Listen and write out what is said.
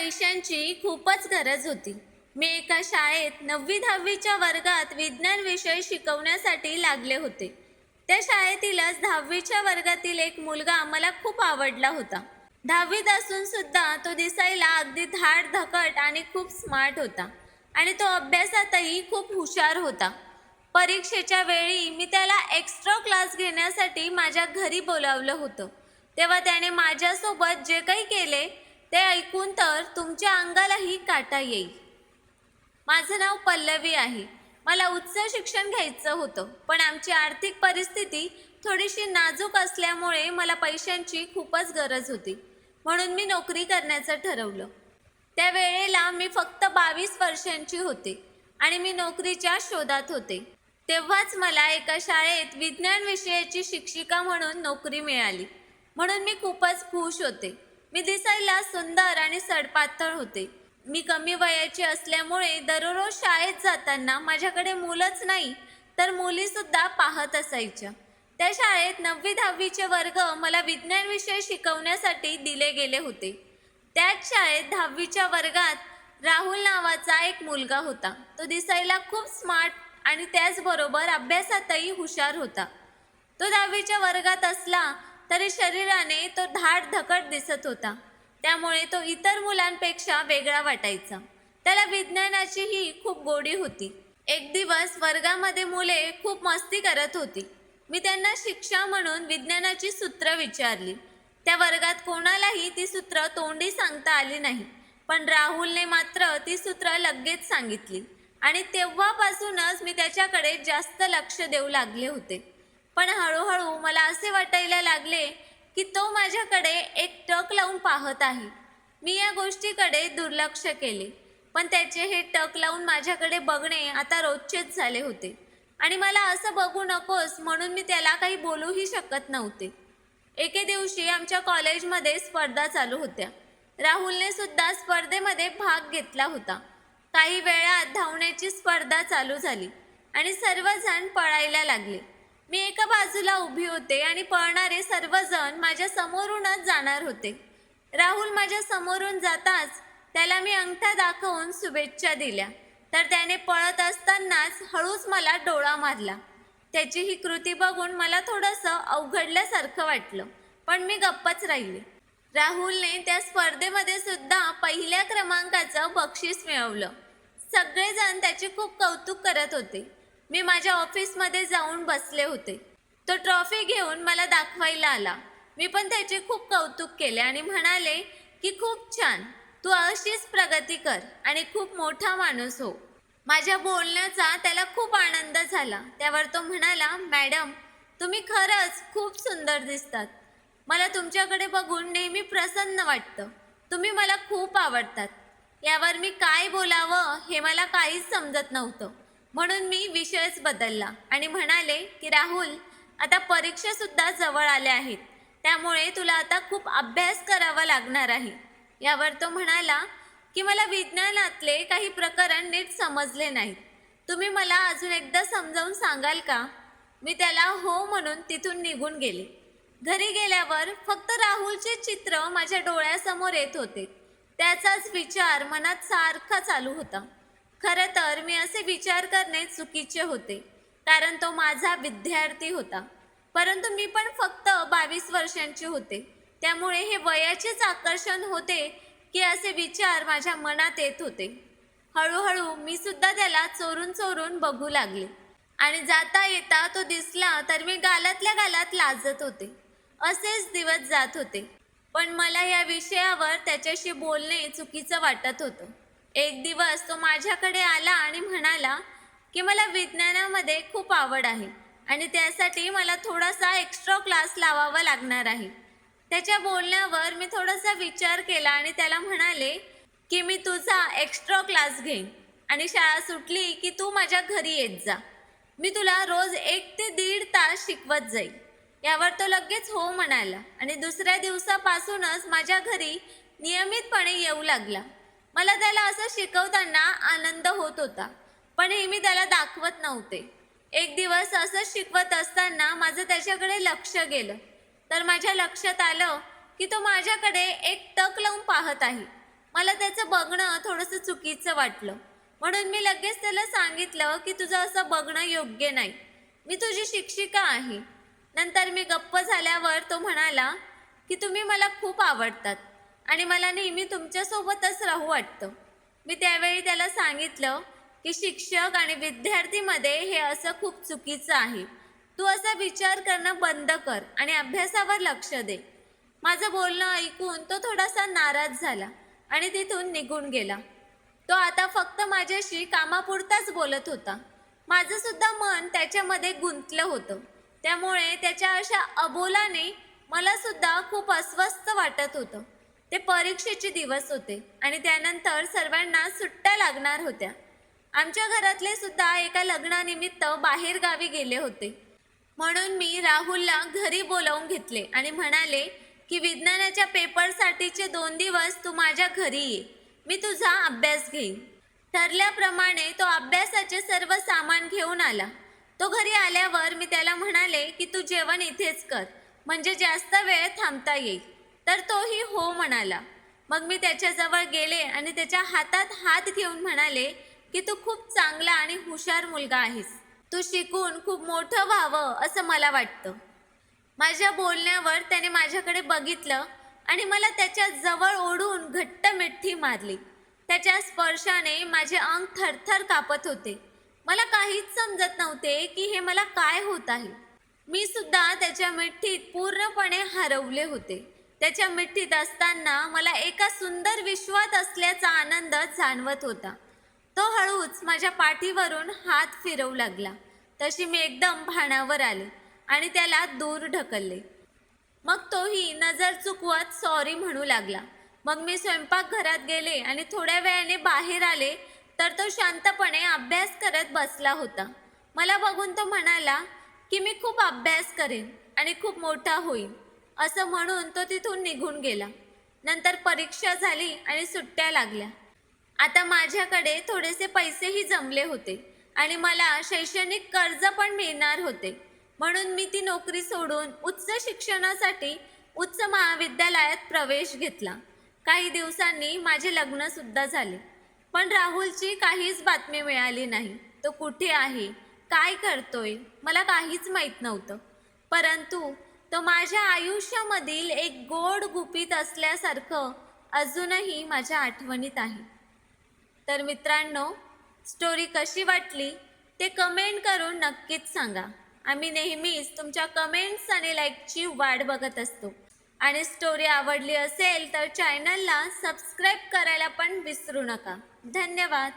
पैशांची खूपच गरज होती. मी एका शाळेत 9वी-10वीच्या वर्गात विज्ञान विषय शिकवण्यासाठी लागले होते. त्या शाळेतीलच 10वीच्या वर्गातील एक मुलगा मला खूप आवडला होता. 10वीत असून सुद्धा तो दिसायला अगदी धाडधकट आणि खूप स्मार्ट होता आणि तो अभ्यासातही खूप हुशार होता. परीक्षेच्या वेळी मी त्याला एक्स्ट्रा क्लास घेण्यासाठी माझ्या घरी बोलावलं होतं. तेव्हा त्याने माझ्यासोबत जे काही केले ते ऐकून तर तुमच्या अंगालाही काटा येईल. माझं नाव पल्लवी आहे. मला उच्च शिक्षण घ्यायचं होतं, पण आमची आर्थिक परिस्थिती थोडीशी नाजूक असल्यामुळे मला पैशांची खूपच गरज होती. म्हणून मी नोकरी करण्याचं ठरवलं. त्या वेळेला मी फक्त 22 वर्षांची होते आणि मी नोकरीच्या शोधात होते. तेव्हाच मला एका शाळेत विज्ञान विषयाची शिक्षिका म्हणून नोकरी मिळाली. म्हणून मी खूपच खुश होते. मी दिसायला सुंदर आणि सडपातळ होते. मी कमी वयाची असल्यामुळे दररोज शाळेत जाताना माझ्याकडे मुलंच नाही तर मुलीसुद्धा पाहत असायच्या. त्या शाळेत 9वी-10वीचे वर्ग मला विज्ञान विषय शिकवण्यासाठी दिले गेले होते. त्याच शाळेत 10वीच्या वर्गात राहुल नावाचा एक मुलगा होता. तो दिसायला खूप स्मार्ट आणि त्याचबरोबर अभ्यासातही हुशार होता. तो 10वीच्या वर्गात असला तरी शरीराने तो धाडधकट दिसत होता. त्यामुळे तो इतर मुलांपेक्षा वेगळा वाटायचा. त्याला विज्ञानाचीही खूप गोडी होती. एक दिवस वर्गामध्ये मुले खूप मस्ती करत होती. मी त्यांना शिक्षा म्हणून विज्ञानाची सूत्र विचारली. त्या वर्गात कोणालाही ती सूत्र तोंडी सांगता आली नाही, पण राहुलने मात्र ती सूत्र लगेच सांगितली आणि तेव्हापासूनच मी त्याच्याकडे जास्त लक्ष देऊ लागले होते. पण हळूहळू मला असे वाटायला लागले की तो माझ्याकडे एक टक लावून पाहत आहे. मी या गोष्टीकडे दुर्लक्ष केले, पण त्याचे हे टक लावून माझ्याकडे बघणे आता रोजचेच झाले होते आणि मला असं बघू नकोस म्हणून मी त्याला काही बोलूही शकत नव्हते. एके दिवशी आमच्या कॉलेजमध्ये स्पर्धा चालू होत्या. राहुलने सुद्धा स्पर्धेमध्ये भाग घेतला होता. काही वेळात धावण्याची स्पर्धा चालू झाली आणि सर्वजण पळायला लागले. मी एका बाजूला उभी होते आणि पळणारे सर्वजण माझ्या समोरूनच जाणार होते. राहुल माझ्या समोरून जाताच त्याला मी अंगठा दाखवून शुभेच्छा दिल्या, तर त्याने पळत असतानाच हळूच मला डोळा मारला. त्याची ही कृती बघून मला थोडंसं अवघडल्यासारखं वाटलं, पण मी गप्पच राहिले. राहुलने त्या स्पर्धेमध्ये सुद्धा पहिल्या क्रमांकाचं बक्षीस मिळवलं. सगळेजण त्याचे खूप कौतुक करत होते. मी माझ्या ऑफिसमध्ये जाऊन बसले होते. तो ट्रॉफी घेऊन मला दाखवायला आला. मी पण त्याचे खूप कौतुक केले आणि म्हणाले की खूप छान, तू अशीच प्रगती कर आणि खूप मोठा माणूस हो. माझ्या बोलण्याचा त्याला खूप आनंद झाला. त्यावर तो म्हणाला, मॅडम, तुम्ही खरंच खूप सुंदर दिसतात. मला तुमच्याकडे बघून नेहमी प्रसन्न वाटतं. तुम्ही मला खूप आवडतात. यावर मी काय बोलावं हे मला काहीच समजत नव्हतं. म्हणून मी विषयच बदलला आणि म्हणाले की राहुल, आता परीक्षासुद्धा जवळ आल्या आहेत, त्यामुळे तुला आता खूप अभ्यास करावा लागणार आहे. यावर तो म्हणाला की मला विज्ञानातले काही प्रकरण नीट समजले नाहीत. तुम्ही मला अजून एकदा समजावून सांगाल का? मी त्याला हो म्हणून तिथून निघून गेले. घरी गेल्यावर फक्त राहुलचे चित्र माझ्या डोळ्यासमोर येत होते. त्याचाच विचार मनात सारखा चालू होता. खरं तर मी असे विचार करणे चुकीचे होते, कारण तो माझा विद्यार्थी होता. परंतु मी पण फक्त 22 वर्षांची होते. त्यामुळे हे वयाचेच आकर्षण होते की असे विचार माझ्या मनात येत होते. हळूहळू मी सुद्धा त्याला चोरून चोरून बघू लागले आणि जाता येता तो दिसला तर मी गालातल्या गालात लाजत होते. असेच दिवस जात होते, पण मला या विषयावर त्याच्याशी बोलणे चुकीचं वाटत होतं. एक दिवस तो माझ्याकडे आला आणि म्हणाला की मला विज्ञानामध्ये खूप आवड आहे आणि त्यासाठी मला थोडासा एक्स्ट्रा क्लास लावावा लागणार आहे. त्याच्या बोलण्यावर मी थोडासा विचार केला आणि त्याला म्हणाले की मी तुझा एक्स्ट्रा क्लास घेईन आणि शाळा सुटली की तू माझ्या घरी येत जा. मी तुला रोज 1 ते 1.5 तास शिकवत जाईल. यावर तो लगेच हो म्हणाला आणि दुसऱ्या दिवसापासूनच माझ्या घरी नियमितपणे येऊ लागला. मला त्याला असं शिकवताना आनंद होत होता, पण हे मी त्याला दाखवत नव्हते. एक दिवस असंच शिकवत असताना माझं त्याच्याकडे लक्ष गेलं, तर माझ्या लक्षात आलं की तो माझ्याकडे एक टक लावून पाहत आहे. मला त्याचं बघणं थोडंसं चुकीचं वाटलं. म्हणून मी लगेच त्याला सांगितलं की तुझं असं बघणं योग्य नाही. मी तुझी शिक्षिका आहे. नंतर मी गप्प झाल्यावर तो म्हणाला की तुम्ही मला खूप आवडतात आणि मला नेहमी तुमच्यासोबतच राहू वाटतं. मी त्यावेळी त्याला सांगितलं की शिक्षक आणि विद्यार्थीमध्ये हे असं खूप चुकीचं आहे. तू असा विचार करणं बंद कर आणि अभ्यासावर लक्ष दे. माझं बोलणं ऐकून तो थोडासा नाराज झाला आणि तिथून निघून गेला. तो आता फक्त माझ्याशी कामापुरताच बोलत होता. माझं सुद्धा मन त्याच्यामध्ये गुंतलं होतं. त्यामुळे त्याच्या अशा अबोलाने मला सुद्धा खूप अस्वस्थ वाटत होतं. ते परीक्षेचे दिवस होते आणि त्यानंतर सर्वांना सुट्ट्या लागणार होत्या. आमच्या घरातले सुद्धा एका लग्नानिमित्त बाहेर गावी गेले होते. म्हणून मी राहुलला घरी बोलावून घेतले आणि म्हणाले की विज्ञानाच्या पेपरसाठीचे 2 दिवस तू माझ्या घरी ये. मी तुझा अभ्यास घेईन. ठरल्याप्रमाणे तो अभ्यासाचे सर्व सामान घेऊन आला. तो घरी आल्यावर मी त्याला म्हणाले की तू जेवण इथेच कर, म्हणजे जास्त वेळ थांबता येईल. तर तोही हो म्हणाला. मग मी त्याच्याजवळ गेले आणि त्याच्या हातात हात घेऊन म्हणाले की तू खूप चांगला आणि हुशार मुलगा आहेस. तू शिकून खूप मोठं व्हावं असं मला वाटतं. माझ्या बोलण्यावर त्याने माझ्याकडे बघितलं आणि मला त्याच्या जवळ ओढून घट्ट मिठी मारली. त्याच्या स्पर्शाने माझे अंग थरथर कापत होते. मला काहीच समजत नव्हते की हे मला काय होत आहे. मी सुद्धा त्याच्या मिठीत पूर्णपणे हरवले होते. त्याच्या मिठीत असताना मला एका सुंदर विश्वात असल्याचा आनंद जाणवत होता. तो हळूच माझ्या पाठीवरून हात फिरवू लागला. तशी मी एकदम भानावर आले आणि त्याला दूर ढकलले. मग तोही नजर चुकवत सॉरी म्हणू लागला. मग मी स्वयंपाकघरात गेले आणि थोड्या वेळाने बाहेर आले तर तो शांतपणे अभ्यास करत बसला होता. मला बघून तो म्हणाला की मी खूप अभ्यास करेन आणि खूप मोठा होईन. असं म्हणून तो तिथून निघून गेला. नंतर परीक्षा झाली आणि सुट्ट्या लागल्या. आता माझ्याकडे थोडेसे पैसेही जमले होते आणि मला शैक्षणिक कर्ज पण मिळणार होते. म्हणून मी ती नोकरी सोडून उच्च शिक्षणासाठी उच्च महाविद्यालयात प्रवेश घेतला. काही दिवसांनी माझे लग्नसुद्धा झाले. पण राहुलची काहीच बातमी मिळाली नाही. तो कुठे आहे, काय करतोय, मला काहीच माहीत नव्हतं. परंतु तो माझ्या आयुष्यामधील एक गोड गुपित असल्यासारखं अजूनही माझ्या आठवणीत आहे. तर मित्रांनो, स्टोरी कशी वाटली ते कमेंट करून नक्कीच सांगा. आम्ही नेहमीच तुमच्या कमेंट्स आणि लाईकची वाट बघत असतो. आणि स्टोरी आवडली असेल तर चॅनलला सबस्क्राईब करायला पण विसरू नका. धन्यवाद.